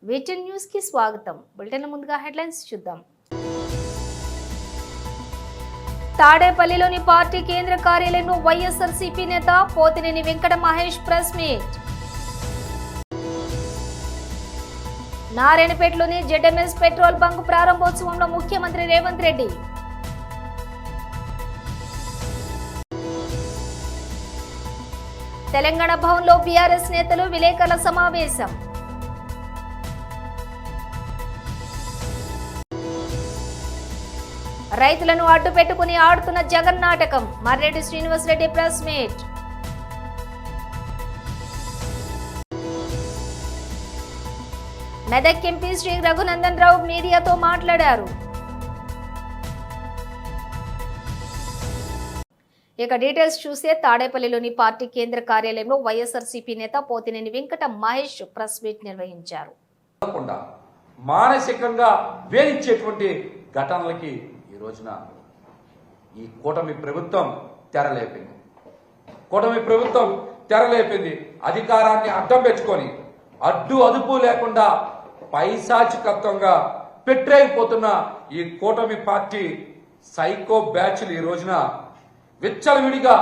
వీటెన్ news కి స్వాగతం. Bulletin ముందుగా హెడ్లైన్స్ చూద్దాం. తాడేపల్లిలోని పార్టీ కేంద్ర కార్యాలయంలో వైఎస్ఆర్సీపీ నేత పోతినేని వెంకట మహేష్ ప్రెస్ మీట్. నారాయణపేటలోని జెడ్ఎంఎస్ పెట్రోల్ బంక్ ప్రారంభోత్సవంలో ముఖ్యమంత్రి రేవంత్ రెడ్డి. తెలంగాణ భవన్లో బీఆర్ఎస్ నేతలు విలేకరుల సమావేశం. రైతులను అడ్డు పెట్టుకుని ఆడుతున్న జగన్ నాటకం. Marreddy Srinivasa Reddy press meet. Medak MP Shri Raghunandan Rao మీడియాతో మాట్లాడారు. ఇక డీటెయిల్స్ చూస్తే తాడేపల్లిలోని పార్టీ కేంద్ర కార్యాలయంలో వైఎస్ఆర్సీపీ నేత పోతినేని వెంకట మహేష్ ప్రెస్ మీట్ నిర్వహించారు. మానసికంగా వేధించేటువంటి ఘటనలకి ఈ రోజున ఈ కూటమి ప్రభుత్వం తెరలేపింది. అధికారాన్ని అడ్డం పెట్టుకొని అదుపు లేకుండా పైశాచికత్వంగా పెట్టేగిపోతున్న ఈ కూటమి పార్టీ సైకో బ్యాచ్లు ఈ రోజున విచ్చలవిడిగా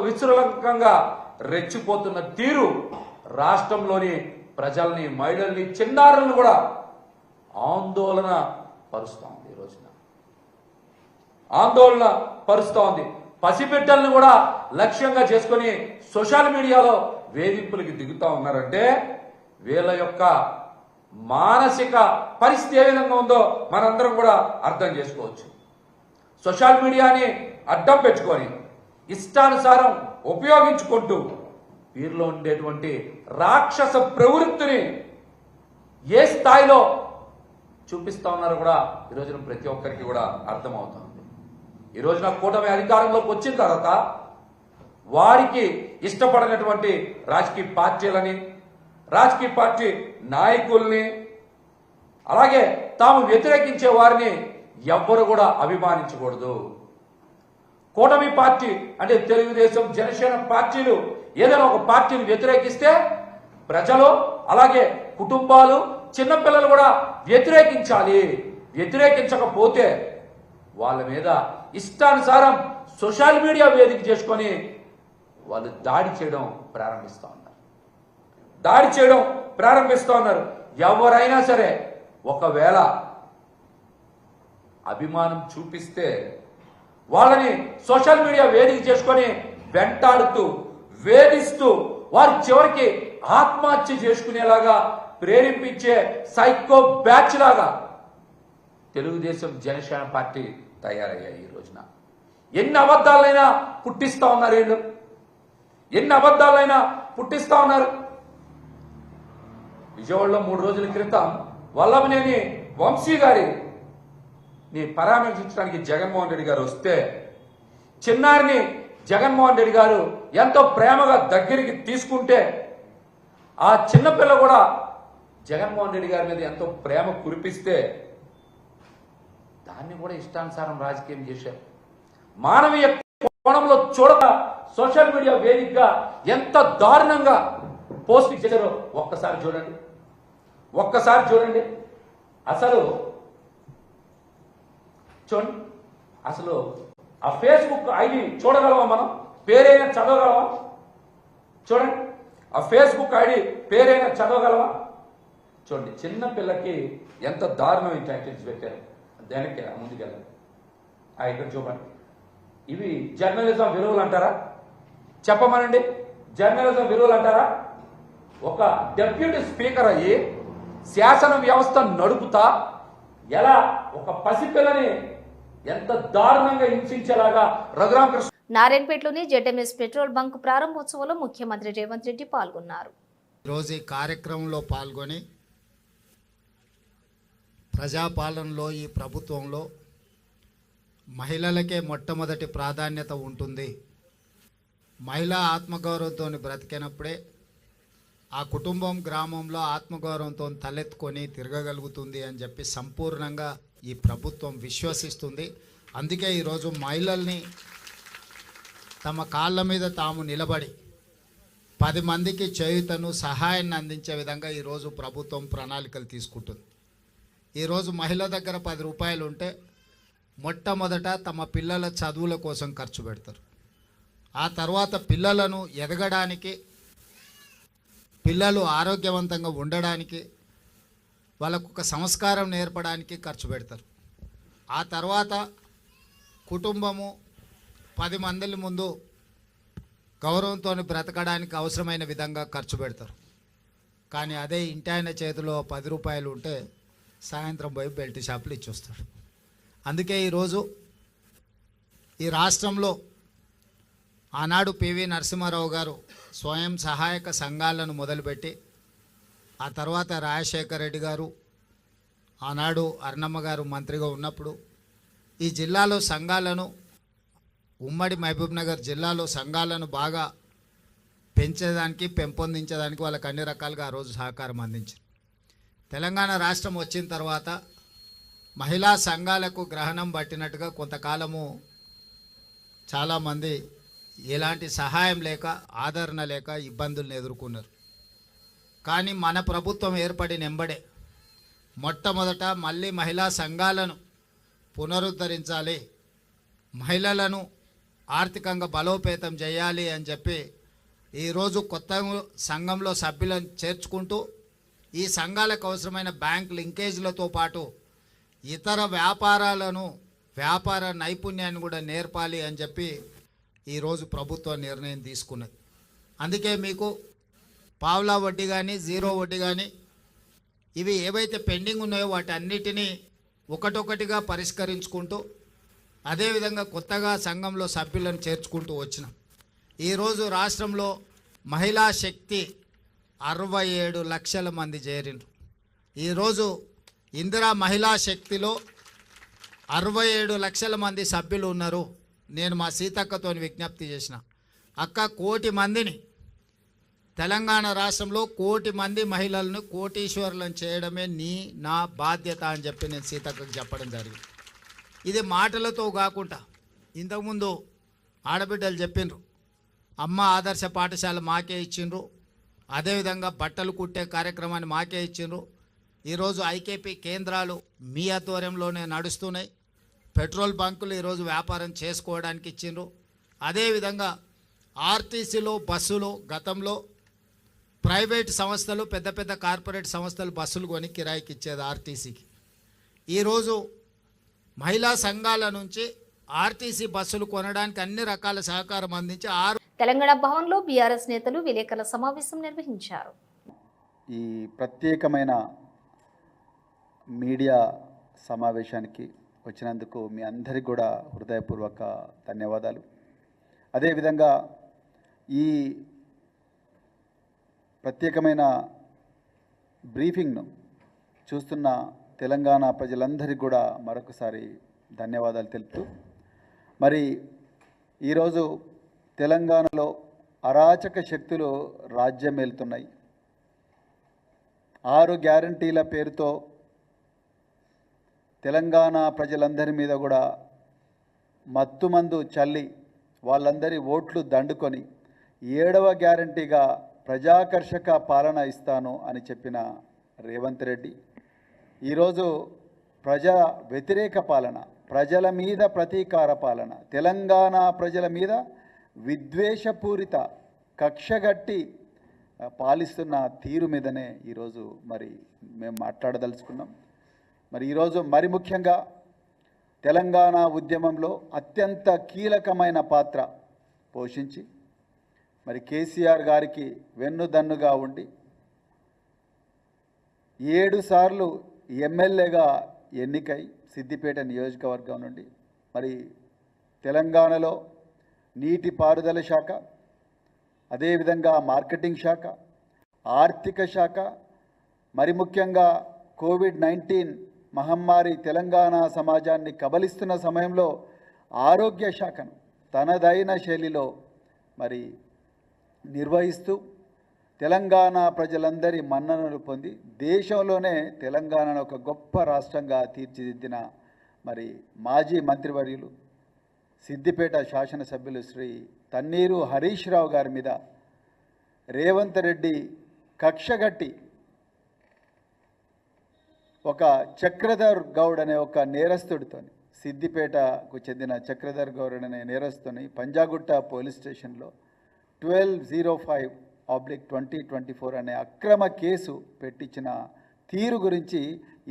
విచృలంకంగా రెచ్చిపోతున్న తీరు రాష్ట్రంలోని ప్రజల్ని, మహిళల్ని, చిన్నారులను కూడా ఆందోళన పరుస్తోంది. ఈ రోజున ఆందోళన పరుస్తోంది. పసిబిడ్డల్ని కూడా లక్ష్యంగా చేసుకుని సోషల్ మీడియాలో వేధింపులకి దిగుతా ఉన్నారంటే వీళ్ళ యొక్క మానసిక పరిస్థితి ఏ విధంగా ఉందో మనందరం కూడా అర్థం చేసుకోవచ్చు. సోషల్ మీడియాని అడ్డం పెట్టుకొని ఇష్టానుసారం ఉపయోగించుకుంటూ వీరిలో ఉండేటువంటి రాక్షస ప్రవృత్తిని ఏ స్థాయిలో చూపిస్తా ఉన్నారో కూడా ఈ రోజున ప్రతి ఒక్కరికి కూడా అర్థమవుతుంది. ఈ రోజున కూటమి అధికారంలోకి వచ్చిన తర్వాత వారికి ఇష్టపడినటువంటి రాజకీయ పార్టీలని, రాజకీయ పార్టీ నాయకుల్ని, అలాగే తాము వ్యతిరేకించే వారిని ఎవ్వరు కూడా అభిమానించకూడదు. కూటమి పార్టీ అంటే తెలుగుదేశం, జనసేన పార్టీలు ఏదైనా ఒక పార్టీని వ్యతిరేకిస్తే ప్రజలు, అలాగే కుటుంబాలు, చిన్నపిల్లలు కూడా వ్యతిరేకించాలి. వ్యతిరేకించకపోతే వాళ్ళ మీద ఇష్టానుసారం సోషల్ మీడియా వేదిక చేసుకొని వాళ్ళు దాడి చేయడం ప్రారంభిస్తూ ఉన్నారు. ఎవరైనా సరే ఒకవేళ అభిమానం చూపిస్తే వాళ్ళని సోషల్ మీడియా వేదిక చేసుకొని వెంటాడుతూ, వేధిస్తూ వారు చివరికి ఆత్మహత్య చేసుకునేలాగా ప్రేరేపించే సైకో బ్యాచ్ లాగా తెలుగుదేశం, జనసేన పార్టీ తయారయ్యాయి. ఈ రోజున ఎన్ని అబద్ధాలైనా పుట్టిస్తా ఉన్నారు వీళ్ళు, విజయవాడలో 3 రోజుల క్రితం వల్లభనేని వంశీ గారి పరామర్శించడానికి జగన్మోహన్ రెడ్డి గారు వస్తే చిన్నారిని జగన్మోహన్ రెడ్డి గారు ఎంతో ప్రేమగా దగ్గరికి తీసుకుంటే ఆ చిన్నపిల్ల కూడా జగన్మోహన్ రెడ్డి గారి మీద ఎంతో ప్రేమ కురిపిస్తే దాన్ని కూడా ఇష్టానుసారం రాజకీయం చేశారు. మానవీయ కోణంలో చూడక సోషల్ మీడియా వేదికగా ఎంత దారుణంగా పోస్ట్ చేశారో ఒక్కసారి చూడండి. అసలు ఆ ఫేస్బుక్ ఐడి చూడగలమా? మనం పేరైనా చదవగలమా? చూడండి, ఆ ఫేస్బుక్ ఐడి పేరైనా చదవగలమా? చూడండి, చిన్న పిల్లకి ఎంత దారుణమైన టైటిల్స్ పెట్టారు. దానికి ముందుకెళ్ళండి. ఇక్కడ చూడండి, ఇవి జర్నలిజం విలువలు అంటారా? చెప్పమనండి, జర్నలిజం విలువలు అంటారా? ఒక డెప్యూటీ స్పీకర్ అయ్యి శాసన వ్యవస్థ నడుపుతా ఎలా ఒక పసిపిల్లని ఎంత దారుణంగా హింసించేలాగా రఘురామకృష్ణ. నారాయణపేటలోని జెడ్ఎంఎస్ పెట్రోల్ బంక్ ప్రారంభోత్సవంలో ముఖ్యమంత్రి రేవంత్ రెడ్డి పాల్గొన్నారు. ఈరోజు ఈ కార్యక్రమంలో పాల్గొని ప్రజాపాలనలో ఈ ప్రభుత్వంలో మహిళలకే మొట్టమొదటి ప్రాధాన్యత ఉంటుంది. మహిళా ఆత్మగౌరవంతో బ్రతికినప్పుడే ఆ కుటుంబం, గ్రామంలో ఆత్మగౌరవంతో తలెత్తుకొని తిరగగలుగుతుంది అని చెప్పి సంపూర్ణంగా ఈ ప్రభుత్వం విశ్వసిస్తుంది. అందుకే ఈరోజు మహిళల్ని తమ కాళ్ళ మీద తాము నిలబడి 10 మందికి చేయుతను సహాయాన్ని అందించే విధంగా ఈరోజు ప్రభుత్వం ప్రణాళికలు తీసుకుంటుంది. ఈరోజు మహిళ దగ్గర 10 రూపాయలు ఉంటే మొట్టమొదట తమ పిల్లల చదువుల కోసం ఖర్చు పెడతారు. ఆ తర్వాత పిల్లలను ఎదగడానికి, పిల్లలు ఆరోగ్యవంతంగా ఉండడానికి, వాళ్ళకు ఒక సంస్కారం నేర్పడానికి ఖర్చు పెడతారు. ఆ తర్వాత కుటుంబము 10 మంది ముందు గౌరవంతో బ్రతకడానికి అవసరమైన విధంగా ఖర్చు పెడతారు. కానీ అదే ఇంటి ఆయన చేతిలో 10 రూపాయలు ఉంటే సాయంత్రం పోయి బెల్ట్ షాపులు ఇచ్చొస్తాడు. అందుకే ఈరోజు ఈ రాష్ట్రంలో ఆనాడు పివి నరసింహారావు గారు స్వయం సహాయక సంఘాలను మొదలుపెట్టి, ఆ తర్వాత రాజశేఖర రెడ్డి గారు, ఆనాడు అర్ణమ్మ గారు మంత్రిగా ఉన్నప్పుడు ఈ జిల్లాలో సంఘాలను, ఉమ్మడి మహబూబ్నగర్ జిల్లాలో సంఘాలను బాగా పెంచేదానికి, పెంపొందించేదానికి వాళ్ళకి అన్ని రకాలుగా ఆ రోజు సహకారం అందించారు. తెలంగాణ రాష్ట్రం వచ్చిన తర్వాత మహిళా సంఘాలకు గ్రహణం పట్టినట్టుగా కొంతకాలము చాలామంది ఎలాంటి సహాయం లేక, ఆదరణ లేక ఇబ్బందులను ఎదుర్కొన్నారు. కానీ మన ప్రభుత్వం ఏర్పడిన వెంబడే మొట్టమొదట మళ్ళీ మహిళా సంఘాలను పునరుద్ధరించాలి, మహిళలను ఆర్థికంగా బలోపేతం చేయాలి అని చెప్పి ఈరోజు కొత్త సంఘంలో సభ్యులను చేర్చుకుంటూ ఈ సంఘాలకు అవసరమైన బ్యాంక్ లింకేజ్లతో పాటు ఇతర వ్యాపార నైపుణ్యాన్ని కూడా నేర్పాలి అని చెప్పి ఈరోజు ప్రభుత్వం నిర్ణయం తీసుకున్నది. అందుకే మీకు పావలా వడ్డీ కానీ, జీరో వడ్డీ కానీ, ఇవి ఏవైతే పెండింగ్ ఉన్నాయో వాటి అన్నిటినీ ఒకటొకటిగా పరిష్కరించుకుంటూ, అదేవిధంగా కొత్తగా సంఘంలో సభ్యులను చేర్చుకుంటూ వచ్చినాం. ఈరోజు రాష్ట్రంలో మహిళా శక్తి 67 లక్షల మంది చేరిండ్రు. ఈరోజు ఇందిరా మహిళా శక్తిలో 67 లక్షల మంది సభ్యులు ఉన్నారు. నేను మా సీతక్కతో విజ్ఞప్తి చేసిన, అక్క, 1 కోటి మందిని, తెలంగాణ రాష్ట్రంలో 1 కోటి మంది మహిళలను కోటీశ్వరులను చేయడమే నా బాధ్యత అని చెప్పి నేను సీతక్కకు చెప్పడం జరిగింది. ఇది మాటలతో కాకుండా ఇంతకుముందు ఆడబిడ్డలు చెప్పిండ్రు, అమ్మ ఆదర్శ పాఠశాల మాకే ఇచ్చిండ్రు, అదేవిధంగా బట్టలు కుట్టే కార్యక్రమాన్ని మాకే ఇచ్చిండ్రు. ఈరోజు ఐకేపీ కేంద్రాలు మీ ఆధ్వర్యంలోనే నడుస్తున్నాయి. పెట్రోల్ బంకులు ఈరోజు వ్యాపారం చేసుకోవడానికి ఇచ్చిండ్రు. అదేవిధంగా ఆర్టీసీలో బస్సులు, గతంలో ప్రైవేట్ సంస్థలు, పెద్ద పెద్ద కార్పొరేట్ సంస్థలు బస్సులు కొని కిరాయికి ఇచ్చేది ఆర్టీసీకి. ఈరోజు మహిళా సంఘాల నుంచి ఆర్టీసీ బస్సులు కొనడానికి అన్ని రకాల సహకారం అందించి తెలంగాణ భవన్లో బీఆర్ఎస్ నేతలు విలేకరుల సమావేశం నిర్వహించారు. ఈ ప్రత్యేకమైన మీడియా సమావేశానికి వచ్చినందుకు మీ అందరికీ కూడా హృదయపూర్వక ధన్యవాదాలు. అదేవిధంగా ఈ ప్రత్యేకమైన బ్రీఫింగ్ను చూస్తున్న తెలంగాణ ప్రజలందరికీ కూడా మరొకసారి ధన్యవాదాలు తెలుపుతూ, మరి ఈరోజు తెలంగాణలో అరాచక శక్తులు రాజ్యమేలుతున్నాయి. 6 గ్యారంటీల పేరుతో తెలంగాణ ప్రజలందరి మీద కూడా మత్తుమందు చల్లి వాళ్ళందరి ఓట్లు దండుకొని 7వ గ్యారంటీగా ప్రజాకర్షక పాలన ఇస్తాను అని చెప్పిన రేవంత్ రెడ్డి ఈరోజు ప్రజా వ్యతిరేక పాలన, ప్రజల మీద ప్రతీకార పాలన, తెలంగాణ ప్రజల మీద విద్వేషపూరిత కక్షగట్టి పాలిస్తున్న తీరు మీదనే ఈరోజు మరి మేము మాట్లాడదలుచుకున్నాం. మరి ఈరోజు మరి ముఖ్యంగా తెలంగాణ ఉద్యమంలో అత్యంత కీలకమైన పాత్ర పోషించి మరి కేసీఆర్ గారికి వెన్నుదన్నుగా ఉండి 7 సార్లు ఎమ్మెల్యేగా ఎన్నికై సిద్దిపేట నియోజకవర్గం నుండి మరి తెలంగాణలో నీటిపారుదల శాఖ, అదేవిధంగా మార్కెటింగ్ శాఖ, ఆర్థిక శాఖ, మరి ముఖ్యంగా కోవిడ్-19 మహమ్మారి తెలంగాణ సమాజాన్ని కబలిస్తున్న సమయంలో ఆరోగ్య శాఖను తనదైన శైలిలో మరి నిర్వహిస్తూ తెలంగాణ ప్రజలందరి మన్ననలు పొంది దేశంలోనే తెలంగాణను ఒక గొప్ప రాష్ట్రంగా తీర్చిదిద్దిన మరి మాజీ మంత్రివర్యులు సిద్దిపేట శాసనసభ్యులు శ్రీ తన్నీరు హరీష్ రావు గారి మీద రేవంత్ రెడ్డి కక్షగట్టి ఒక చక్రధర్ గౌడ్ అనే ఒక నేరస్తుడితో, సిద్దిపేటకు చెందిన చక్రధర్ గౌడ్ అనే నేరస్తుని పంజాగుట్ట పోలీస్ స్టేషన్లో 1205/2024 అనే అక్రమ కేసు పెట్టించిన తీరు గురించి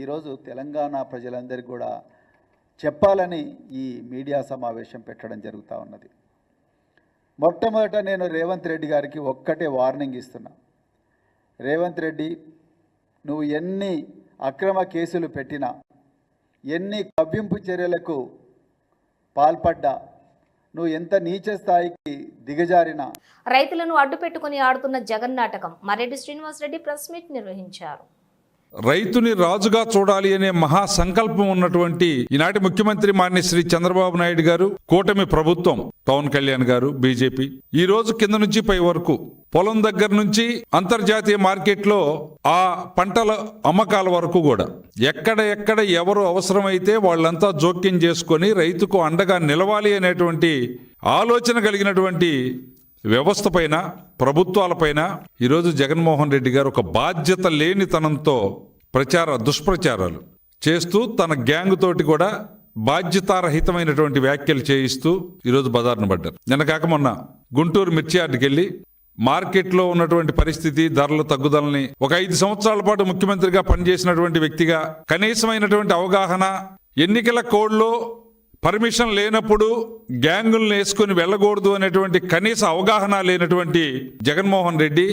ఈరోజు తెలంగాణ ప్రజలందరికీ కూడా చెప్పాలని ఈ మీడియా సమావేశం పెట్టడం జరుగుతూ ఉన్నది. మొట్టమొదట నేను రేవంత్ రెడ్డి గారికి ఒక్కటే వార్నింగ్ ఇస్తున్నా. రేవంత్ రెడ్డి, నువ్వు ఎన్ని అక్రమ కేసులు పెట్టినా, ఎన్ని కవ్వింపు చర్యలకు పాల్పడ్డా, నువ్వు ఎంత నీచ స్థాయికి దిగజారినా, రైతులను అడ్డుపెట్టుకుని ఆడుతున్న జగన్ నాటకం. మర్రెడ్డి శ్రీనివాసరెడ్డి ప్రెస్ మీట్ నిర్వహించారు. రైతుని రాజుగా చూడాలి అనే మహా సంకల్పం ఉన్నటువంటి ఈనాటి ముఖ్యమంత్రి మాన్య శ్రీ చంద్రబాబు నాయుడు గారు, కూటమి ప్రభుత్వం, పవన్ కళ్యాణ్ గారు, బీజేపీ ఈ రోజు కింద నుంచి పై వరకు పొలం దగ్గర నుంచి అంతర్జాతీయ మార్కెట్లో ఆ పంటల అమ్మకాల వరకు కూడా ఎక్కడ ఎవరు అవసరమైతే వాళ్ళంతా జోక్యం చేసుకొని రైతుకు అండగా నిలవాలి అనేటువంటి ఆలోచన కలిగినటువంటి వ్యవస్థ పైన, ప్రభుత్వాలపైన ఈరోజు జగన్మోహన్ రెడ్డి గారు ఒక బాధ్యత లేనితనంతో దుష్ప్రచారాలు చేస్తూ తన గ్యాంగ్ తోటి కూడా బాధ్యతారహితమైనటువంటి వ్యాఖ్యలు చేయిస్తూ ఈరోజు బజార్ను పడ్డారు. నిన్న కాక మొన్న గుంటూరు మిర్చి యార్డుకి వెళ్ళి మార్కెట్లో ఉన్నటువంటి పరిస్థితి, ధరల తగ్గుదలని, ఒక 5 సంవత్సరాల పాటు ముఖ్యమంత్రిగా పనిచేసినటువంటి వ్యక్తిగా కనీసమైనటువంటి అవగాహన, ఎన్నికల కోడ్లో పర్మిషన్ లేనప్పుడు గ్యాంగులను వేసుకుని వెళ్ళకూడదు అనేటువంటి కనీస అవగాహన లేనటువంటి Jaganmohan Reddy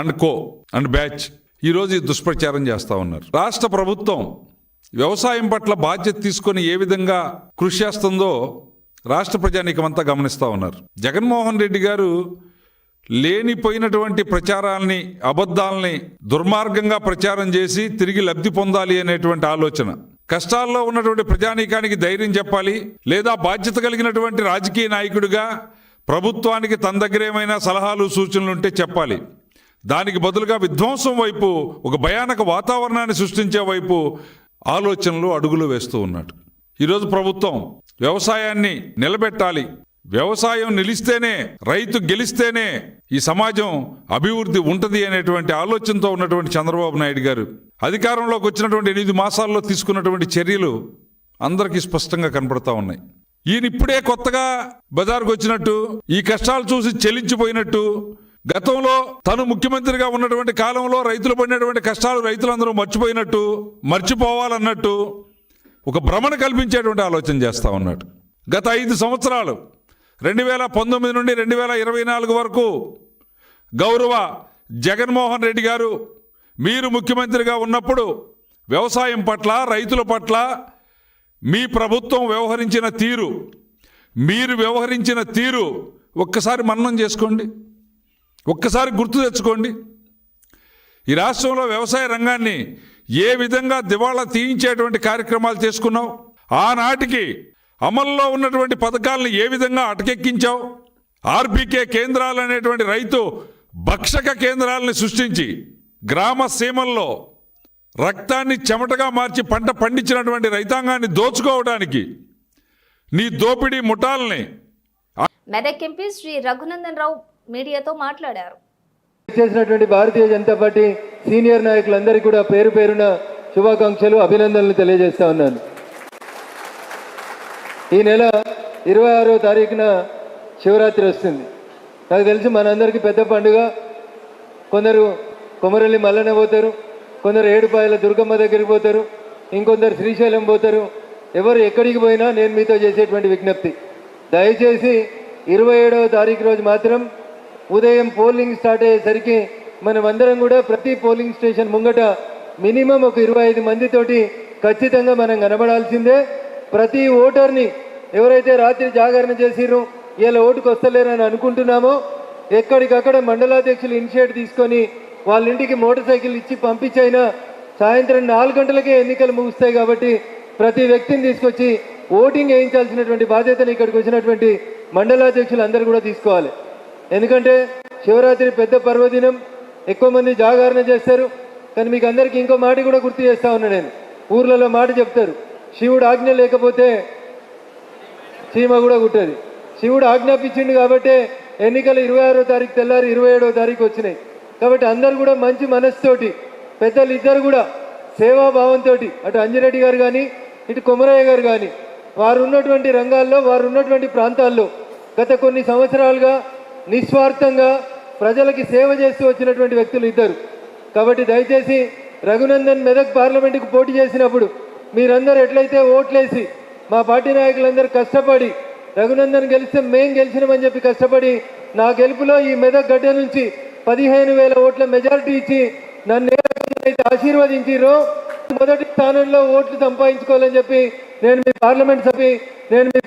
and co and batch ఈరోజు ఈ దుష్ప్రచారం చేస్తూ ఉన్నారు. రాష్ట్ర ప్రభుత్వం వ్యవసాయం పట్ల బాధ్యత తీసుకొని ఏ విధంగా కృషి చేస్తుందో రాష్ట్ర ప్రజానీకమంతా గమనిస్తూ ఉన్నారు. జగన్మోహన్ రెడ్డి గారు లేనిపోయినటువంటి ప్రచారాల్ని, అబద్ధాలని దుర్మార్గంగా ప్రచారం చేసి తిరిగి లబ్ధి పొందాలి అనేటువంటి ఆలోచన, కష్టాల్లో ఉన్నటువంటి ప్రజానీకానికి ధైర్యం చెప్పాలి, లేదా బాధ్యత కలిగినటువంటి రాజకీయ నాయకుడిగా ప్రభుత్వానికి తన దగ్గర ఏమైనా సలహాలు సూచనలు ఉంటే చెప్పాలి. దానికి బదులుగా విధ్వంసం వైపు, ఒక భయానక వాతావరణాన్ని సృష్టించే వైపు ఆలోచనలు, అడుగులు వేస్తూ ఉన్నాడు. ఈరోజు ప్రభుత్వం వ్యవసాయాన్ని నిలబెట్టాలి, వ్యవసాయం నిలిస్తేనే, రైతు గెలిస్తేనే ఈ సమాజం అభివృద్ధి ఉంటుంది అనేటువంటి ఆలోచనతో ఉన్నటువంటి చంద్రబాబు నాయుడు గారు అధికారంలోకి వచ్చినటువంటి 8 మాసాల్లో తీసుకున్నటువంటి చర్యలు అందరికీ స్పష్టంగా కనపడతా ఉన్నాయి. ఈయన ఇప్పుడే కొత్తగా బజార్కు వచ్చినట్టు, ఈ కష్టాలు చూసి చెల్లించిపోయినట్టు, గతంలో తను ముఖ్యమంత్రిగా ఉన్నటువంటి కాలంలో రైతులు పడినటువంటి కష్టాలు రైతులందరూ మర్చిపోవాలన్నట్టు ఒక భ్రమణ కల్పించేటువంటి ఆలోచన చేస్తూ ఉన్నాడు. గత 5 సంవత్సరాలు 2019 నుండి 2024 వరకు గౌరవ జగన్మోహన్ రెడ్డి గారు మీరు ముఖ్యమంత్రిగా ఉన్నప్పుడు వ్యవసాయం పట్ల, రైతుల పట్ల మీ ప్రభుత్వం మీరు వ్యవహరించిన తీరు ఒక్కసారి మననం చేసుకోండి, ఒక్కసారి గుర్తు తెచ్చుకోండి. ఈ రాష్ట్రంలో వ్యవసాయ రంగాన్ని ఏ విధంగా దివాళా తీయించేటువంటి కార్యక్రమాలు చేసుకున్నావు, ఆనాటికి అమల్లో ఉన్నటువంటి పథకాలను ఏ విధంగా అటకెక్కించావు, ఆర్బీకే కేంద్రాలు అనేటువంటి రైతు భక్షక కేంద్రాలను సృష్టించి గ్రామ సీమల్లో రక్తాన్ని చెమటగా మార్చి పంట పండించినటువంటి రైతాంగాన్ని దోచుకోవడానికి నీ దోపిడీ ముఠాలని. మెదక్ ఎంపీ శ్రీ రఘునందన్ రావు మీడియాతో మాట్లాడారు. చేసినటువంటి భారతీయ జనతా పార్టీ సీనియర్ నాయకులందరికీ కూడా పేరు పేరున శుభాకాంక్షలు, అభినందనలు తెలియజేస్తా ఉన్నాను. ఈ నెల 26వ తారీఖున శివరాత్రి వస్తుంది. నాకు తెలిసి మనందరికీ పెద్ద పండుగ. కొందరు కొమరల్లి మల్లన్న పోతారు, కొందరు ఏడుపాయల దుర్గమ్మ దగ్గరికి పోతారు, ఇంకొందరు శ్రీశైలం పోతారు. ఎవరు ఎక్కడికి పోయినా నేను మీతో చేసేటువంటి విజ్ఞప్తి, దయచేసి 27వ తారీఖు రోజు మాత్రం ఉదయం పోలింగ్ స్టార్ట్ అయ్యేసరికి మనమందరం కూడా ప్రతి పోలింగ్ స్టేషన్ ముంగట మినిమం ఒక 25 మందితోటి ఖచ్చితంగా మనం కనబడాల్సిందే. ప్రతి ఓటర్ని ఎవరైతే రాత్రి జాగరణ చేసిరో ఇలా ఓటుకు వస్తలేరని అనుకుంటున్నామో ఎక్కడికక్కడ మండలాధ్యక్షులు ఇనిషియేట్ తీసుకొని వాళ్ళ ఇంటికి మోటార్ సైకిల్ ఇచ్చి పంపించైనా సాయంత్రం 4 గంటలకే ఎన్నికలు ముగుస్తాయి. కాబట్టి ప్రతి వ్యక్తిని తీసుకొచ్చి ఓటింగ్ వేయించాల్సినటువంటి బాధ్యతను ఇక్కడికి వచ్చినటువంటి మండలాధ్యక్షులు అందరూ కూడా తీసుకోవాలి. ఎందుకంటే శివరాత్రి పెద్ద పర్వదినం, ఎక్కువ మంది జాగరణ చేస్తారు. కానీ మీకు అందరికీ ఇంకో మాట కూడా గుర్తు చేస్తా ఉన్నా నేను. ఊర్లలో మాట చెప్తారు, శివుడు ఆజ్ఞ లేకపోతే చీమ కూడా కుట్టది. శివుడు ఆజ్ఞాపించిండు కాబట్టి ఎన్నికలు 26వ తారీఖు తెల్లారి 27వ తారీఖు వచ్చినాయి. కాబట్టి అందరూ కూడా మంచి మనసుతోటి పెద్దలు ఇద్దరు కూడా సేవాభావంతో అటు అంజిరెడ్డి గారు కానీ ఇటు కొమరయ్య గారు కానీ వారు ఉన్నటువంటి రంగాల్లో వారు ఉన్నటువంటి ప్రాంతాల్లో గత కొన్ని సంవత్సరాలుగా నిస్వార్థంగా ప్రజలకి సేవ చేస్తూ వచ్చినటువంటి వ్యక్తులు ఇద్దరు. కాబట్టి దయచేసి రఘునందన్ మెదక్ పార్లమెంటుకు పోటీ చేసినప్పుడు మీరందరూ ఎట్లయితే ఓట్లేసి మా పార్టీ నాయకులందరూ కష్టపడి రఘునందన్ గెలిస్తే మేం గెలిచినామని చెప్పి కష్టపడి నా గెలుపులో ఈ మెదక్ గడ్డ నుంచి 15,000 ఓట్ల మెజారిటీ ఇచ్చి నన్ను అయితే ఆశీర్వదించిరో మొదటి స్థానంలో ఓట్లు సంపాదించుకోవాలని చెప్పి నేను మీ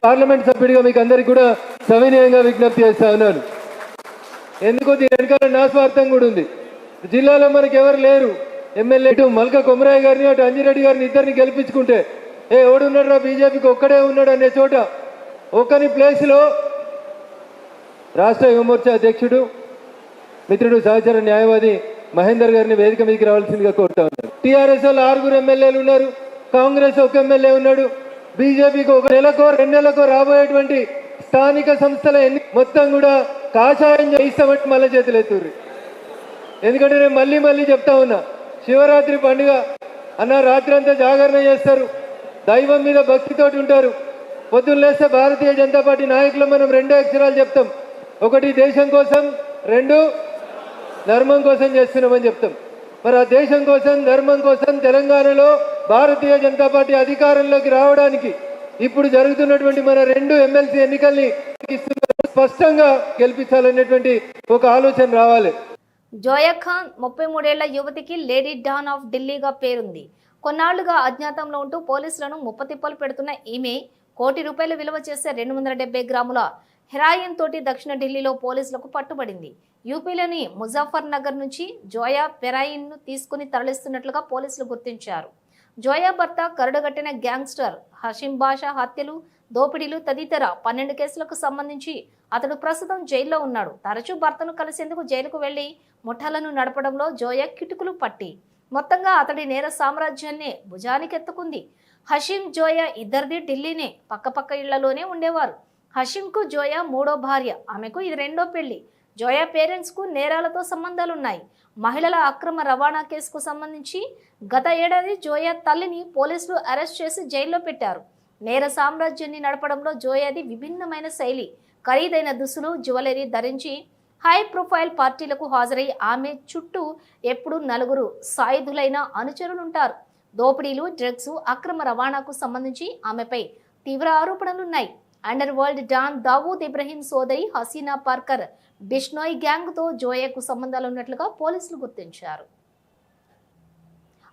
పార్లమెంట్ సభ్యుడిగా మీకు అందరికీ కూడా సవినయంగా విజ్ఞప్తి చేస్తా ఉన్నాను. ఎందుకో దీని వెనకాల నా స్వార్థం కూడా ఉంది. జిల్లాలో మనకి ఎవరు లేరు. ఎమ్మెల్యే ఇటు మల్క కొమరయ్య గారిని అటు అంజిరెడ్డి గారిని ఇద్దరిని గెలిపించుకుంటే ఎవడున్నాడు రా బీజేపీకి ఒక్కడే ఉన్నాడు అనే చోట ఒకని ప్లేస్లో రాష్ట్ర యువమోర్చా అధ్యక్షుడు మిత్రుడు సహచర న్యాయవాది మహేందర్ గారిని వేదిక మీదకి రావాల్సిందిగా కోరుతా ఉన్నారు. టీఆర్ఎస్ వాళ్ళు 6 ఎమ్మెల్యేలు ఉన్నారు, కాంగ్రెస్ 1 ఎమ్మెల్యే ఉన్నాడు, బీజేపీకి 1 నెలకో 2 నెలకో రాబోయేటువంటి స్థానిక సంస్థల మొత్తం కూడా కాషాయం చేయిస్తామంటే మళ్ళీ చేతులు ఎత్తుర్రి. ఎందుకంటే నేను మళ్ళీ చెప్తా ఉన్నా, శివరాత్రి పండుగ అన్న రాత్రి అంతా జాగరణ చేస్తారు, దైవం మీద భక్తితోటి ఉంటారు. పొద్దున్న లేస్తే భారతీయ జనతా పార్టీ నాయకులు మనం 2 అక్షరాలు చెప్తాం. 1 దేశం కోసం, 2 ధర్మం కోసం చేస్తున్నామని చెప్తాం. మరి ఆ దేశం కోసం ధర్మం కోసం తెలంగాణలో భారతీయ జనతా పార్టీ అధికారంలోకి రావడానికి ఇప్పుడు జరుగుతున్నటువంటి మన 2 ఎమ్మెల్సీ ఎన్నికల్ని స్పష్టంగా గెలిపించాలనేటువంటి ఒక ఆలోచన రావాలి. జోయా ఖాన్ 33 ఏళ్ల యువతికి లేడీ డాన్ ఆఫ్ ఢిల్లీగా పేరుంది. కొన్నాళ్లుగా అజ్ఞాతంలో ఉంటూ పోలీసులను ముప్పతిప్పలు పెడుతున్న ఈమె ₹1 కోటి విలువ చేసే 270 గ్రాముల హెరాయిన్ తోటి దక్షిణ ఢిల్లీలో పోలీసులకు పట్టుబడింది. యూపీలోని ముజాఫర్ నగర్ నుంచి జోయా హెరాయిన్ ను తీసుకుని తరలిస్తున్నట్లుగా పోలీసులు గుర్తించారు. జోయా భర్త కరుడుగట్టిన గ్యాంగ్స్టర్ హషీం బాషా హత్యలు, దోపిడీలు తదితర 12 కేసులకు సంబంధించి అతడు ప్రస్తుతం జైల్లో ఉన్నాడు. తరచూ భర్తను కలిసేందుకు జైలుకు వెళ్లి ముఠాలను నడపడంలో జోయా కిటుకులు పట్టి మొత్తంగా అతడి నేర సామ్రాజ్యాన్ని భుజానికెత్తుకుంది. హషీం, జోయా ఇద్దరిది ఢిల్లీనే, పక్కపక్క ఇళ్లలోనే ఉండేవారు. హషీంకు జోయా 3వ భార్య, ఆమెకు ఇది 2వ పెళ్లి. జోయా పేరెంట్స్ కు నేరాలతో సంబంధాలున్నాయి. మహిళల అక్రమ రవాణా కేసుకు సంబంధించి గత ఏడాది జోయా తల్లిని పోలీసులు అరెస్ట్ చేసి జైల్లో పెట్టారు. నేర సామ్రాజ్యాన్ని నడపడంలో జోయాది విభిన్నమైన శైలి. ఖరీదైన దుస్తులు, జ్యువెలరీ ధరించి హై ప్రొఫైల్ పార్టీలకు హాజరై ఆమె చుట్టూ ఎప్పుడూ 4 సాయుధులైన అనుచరులుంటారు. దోపిడీలు, డ్రగ్స్, అక్రమ రవాణాకు సంబంధించి ఆమెపై తీవ్ర ఆరోపణలున్నాయి. Underworld don Dawood Ibrahim సోదరి హసీనా పార్కర్ బిష్నోయ్ గ్యాంగ్తో జోయాకు సంబంధాలున్నట్లుగా పోలీసులు గుర్తించారు.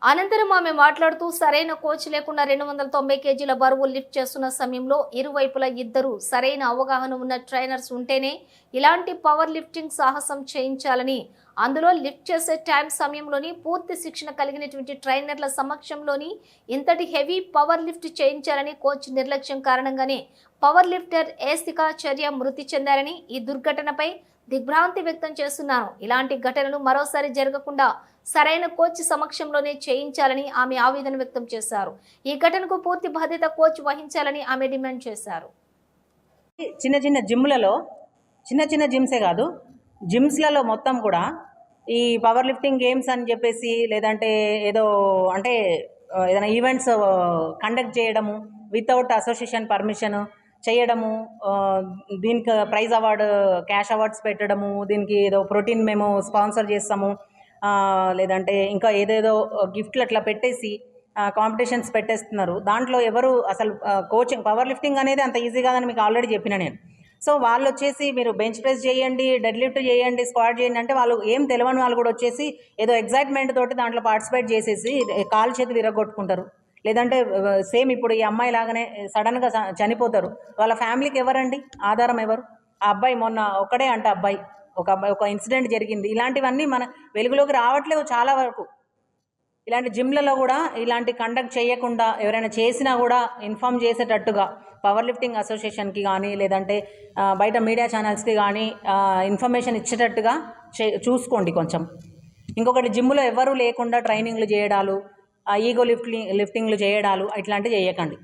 అనంతరం ఆమె మాట్లాడుతూ సరైన కోచ్ లేకుండా 290 కేజీల బరువు లిఫ్ట్ చేస్తున్న సమయంలో ఇరువైపులా ఇద్దరు సరైన అవగాహన ఉన్న ట్రైనర్స్ ఉంటేనే ఇలాంటి పవర్ లిఫ్టింగ్ సాహసం చేయించాలని, అందులో లిఫ్ట్ చేసే టైం సమయంలోని పూర్తి శిక్షణ కలిగినటువంటి ట్రైనర్ల సమక్షంలోని ఇంతటి హెవీ పవర్ లిఫ్ట్ చేయించాలని కోచ్ నిర్లక్ష్యం కారణంగానే పవర్ లిఫ్టర్ ఏసికాచార్య మృతి చెందారని, ఈ దుర్ఘటనపై దిగ్భ్రాంతి వ్యక్తం చేస్తున్నాను. ఇలాంటి ఘటనలు మరోసారి జరగకుండా సరైన కోచ్ సమక్షంలోనే చేయించాలని ఆమె ఆవేదన వ్యక్తం చేశారు. ఈ ఘటనకు పూర్తి బాధ్యత కోచ్ వహించాలని ఆమె డిమాండ్ చేశారు. చిన్న జిమ్లలో, చిన్న జిమ్సే కాదు, జిమ్స్లలో మొత్తం కూడా ఈ పవర్ లిఫ్టింగ్ గేమ్స్ అని చెప్పేసి, లేదంటే ఏదైనా ఈవెంట్స్ కండక్ట్ చేయడము వితౌట్ అసోసియేషన్ పర్మిషన్ చేయడము, దీనికి ప్రైజ్ అవార్డు, క్యాష్ అవార్డ్స్ పెట్టడము, దీనికి ఏదో ప్రోటీన్ మేము స్పాన్సర్ చేస్తాము, లేదంటే ఇంకా ఏదేదో గిఫ్ట్లు అట్లా పెట్టేసి కాంపిటీషన్స్ పెట్టేస్తున్నారు. దాంట్లో ఎవరు అసలు కోచింగ్ పవర్ లిఫ్టింగ్ అనేది అంత ఈజీ కాదని మీకు ఆల్రెడీ చెప్పిన నేను. సో వాళ్ళు వచ్చేసి మీరు బెంచ్ ప్రెస్ చేయండి, డెడ్ లిఫ్ట్ చేయండి, స్క్వాట్ చేయండి అంటే వాళ్ళు ఏం తెలియని వాళ్ళు కూడా వచ్చేసి ఏదో ఎగ్జైట్మెంట్ తోటి దాంట్లో పార్టిసిపేట్ చేసేసి కాలు చేతి విరగొట్టుకుంటారు. లేదంటే సేమ్ ఇప్పుడు ఈ అమ్మాయి లాగానే సడన్గా చనిపోతారు. వాళ్ళ ఫ్యామిలీకి ఎవరండి ఆధారం? ఎవరు? ఆ అబ్బాయి మొన్న ఒక్కడే అంట అబ్బాయి ఒక ఇన్సిడెంట్ జరిగింది. ఇలాంటివన్నీ మన వెలుగులోకి రావట్లేవు చాలా వరకు. ఇలాంటి జిమ్లలో కూడా ఇలాంటి కండక్ట్ చేయకుండా ఎవరైనా చేసినా కూడా ఇన్ఫామ్ చేసేటట్టుగా పవర్ లిఫ్టింగ్ అసోసియేషన్కి కానీ లేదంటే బయట మీడియా ఛానల్స్కి కానీ ఇన్ఫర్మేషన్ ఇచ్చేటట్టుగా చూసుకోండి కొంచెం. ఇంకొకటి, జిమ్లో ఎవరు లేకుండా ట్రైనింగ్లు చేయడాలు, ఈగో లిఫ్టింగ్లు చేయడాలు ఇట్లాంటివి చేయకండి.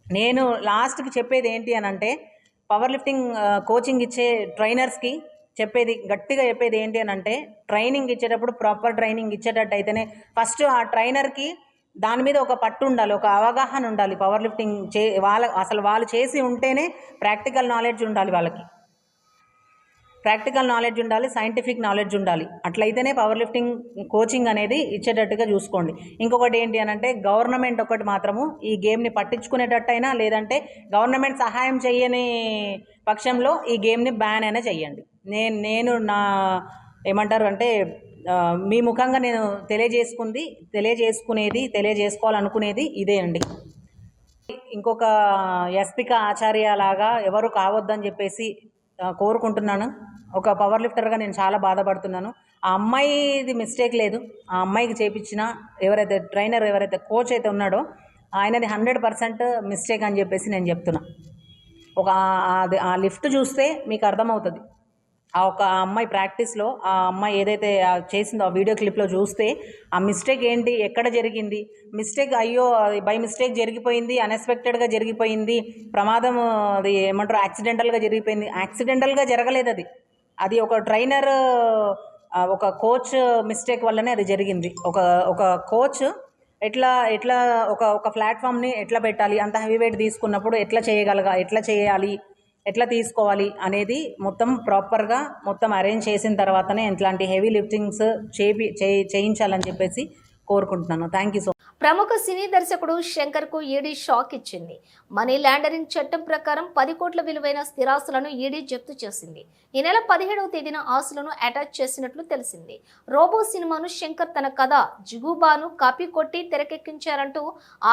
నేను లాస్ట్కి చెప్పేది ఏంటి అని అంటే, పవర్ లిఫ్టింగ్ కోచింగ్ ఇచ్చే ట్రైనర్స్కి గట్టిగా చెప్పేది ఏంటి అని అంటే, ట్రైనింగ్ ఇచ్చేటప్పుడు ప్రాపర్ ట్రైనింగ్ ఇచ్చేటట్టు అయితేనే ఫస్ట్ ఆ ట్రైనర్కి దాని మీద ఒక పట్టు ఉండాలి, ఒక అవగాహన ఉండాలి. పవర్ లిఫ్టింగ్ వాళ్ళు చేసి ఉంటేనే ప్రాక్టికల్ నాలెడ్జ్ ఉండాలి, వాళ్ళకి ప్రాక్టికల్ నాలెడ్జ్ ఉండాలి, సైంటిఫిక్ నాలెడ్జ్ ఉండాలి. అట్లయితేనే పవర్ లిఫ్టింగ్ కోచింగ్ అనేది ఇచ్చేటట్టుగా చూసుకోండి. ఇంకొకటి ఏంటి అని అంటే, గవర్నమెంట్ ఒకటి మాత్రము ఈ గేమ్ని పట్టించుకునేటట్టయినా, లేదంటే గవర్నమెంట్ సహాయం చేయని పక్షంలో ఈ గేమ్ని బ్యాన్ అయినా చెయ్యండి. నేను నా ఏమంటారు అంటే మీ ముఖంగా నేను తెలియజేసుకోవాలనుకునేది ఇదే అండి. ఇంకొక ఎస్పిక ఆచార్య లాగా ఎవరు కావద్దని చెప్పేసి కోరుకుంటున్నాను. ఒక పవర్ లిఫ్టర్గా నేను చాలా బాధపడుతున్నాను. ఆ అమ్మాయిది మిస్టేక్ లేదు, ఆ అమ్మాయికి చేపించిన ఎవరైతే కోచ్ అయితే ఉన్నాడో ఆయనది 100% మిస్టేక్ అని చెప్పేసి నేను చెప్తున్నా. ఆ లిఫ్ట్ చూస్తే మీకు అర్థమవుతుంది. ఆ ఒక అమ్మాయి ప్రాక్టీస్లో ఆ అమ్మాయి ఏదైతే చేసిందో ఆ వీడియో క్లిప్లో చూస్తే ఆ మిస్టేక్ ఏంటి, ఎక్కడ జరిగింది, మిస్టేక్ అయ్యో అది బై మిస్టేక్ జరిగిపోయింది, అన్ఎక్స్పెక్టెడ్గా జరిగిపోయింది, ప్రమాదం అది ఏమంటారు యాక్సిడెంటల్గా జరిగిపోయింది. యాక్సిడెంటల్గా జరగలేదు, అది ఒక ట్రైనర్ ఒక కోచ్ మిస్టేక్ వల్లనే అది జరిగింది. ఒక కోచ్ ఎట్లా ఒక ప్లాట్ఫామ్ని ఎట్లా పెట్టాలి, అంత హెవీ వెయిట్ తీసుకున్నప్పుడు ఎట్లా చేయాలి, ఎట్లా తీసుకోవాలి అనేది మొత్తం ప్రాపర్గా మొత్తం అరేంజ్ చేసిన తర్వాతనే ఇట్లాంటి హెవీ లిఫ్టింగ్స్ చేయించాలని చెప్పేసి కోరుకుంటున్నాను. Thank you so much. ప్రముఖ సినీ దర్శకుడు శంకర్కు ఈడీ షాక్ ఇచ్చింది. మనీ లాండరింగ్ చట్టం ప్రకారం 10 కోట్ల విలువైన స్థిరాస్తులను ఈడీ జప్తు చేసింది. ఈ నెల 17వ తేదీన ఆస్తులను అటాచ్ చేసినట్లు తెలిసింది. రోబో సినిమాను శంకర్ తన కథ జిగుబాను కాపీ కొట్టి తెరకెక్కించారంటూ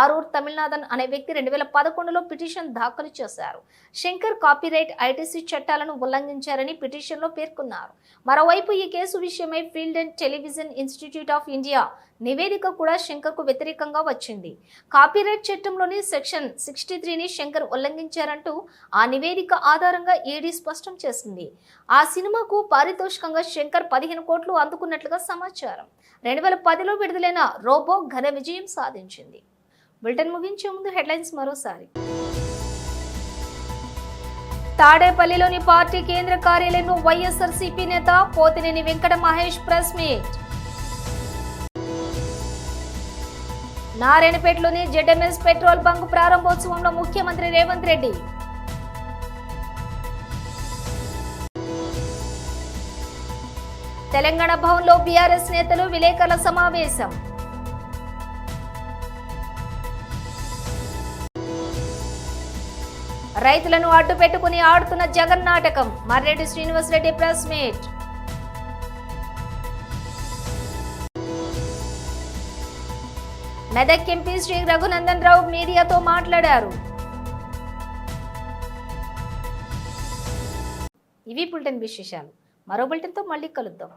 ఆరూర్ తమిళనాథన్ అనే వ్యక్తి 2011లో పిటిషన్ దాఖలు చేశారు. శంకర్ కాపీరైట్ ఐటీసీ చట్టాలను ఉల్లంఘించారని పిటిషన్లో పేర్కొన్నారు. మరోవైపు ఈ కేసు విషయమై film and television institute of India నివేదిక కూడా శంకర్కు వ్యతిరేకంగా వచ్చింది. కాపీరైట్ చట్టంలోని సెక్షన్ 63ని శంకర్ ఉల్లంఘించారంటూ ఆ నివేదిక ఆధారంగా ఈడీ స్పష్టం చేసింది. ఆ సినిమాకు పారితోషికంగా శంకర్ 15 కోట్లు అందుకున్నట్లుగా సమాచారం. 2010లో విడుదలైన రోబో ఘన విజయం సాధించింది. బులెటిన్ ముగించే ముందు హెడ్లైన్స్ మరోసారి. తాడేపల్లిలోని పార్టీ కేంద్ర కార్యాలయంలో వైఎస్ఆర్సీపీ నేత పోతినేని వెంకట మహేష్ ప్రెస్ మీట్. నారాయణపేటలోని జెడ్ఎంఎస్ పెట్రోల్ బంక్ ప్రారంభోత్సవంలో ముఖ్యమంత్రి రేవంత్ రెడ్డి. తెలంగాణ భవన్లో బీఆర్ఎస్ నేతలు విలేకరుల సమావేశం. రైతులను అడ్డు పెట్టుకుని ఆడుతున్న జగన్ నాటకం, Marreddy Srinivasa Reddy press meet. Medak MP Shri Raghunandan Rao మీడియాతో మాట్లాడారు. ఇవి బులెటిన్ విశేషాలు. మరో బులెటిన్తో మళ్ళీ కలుద్దాం.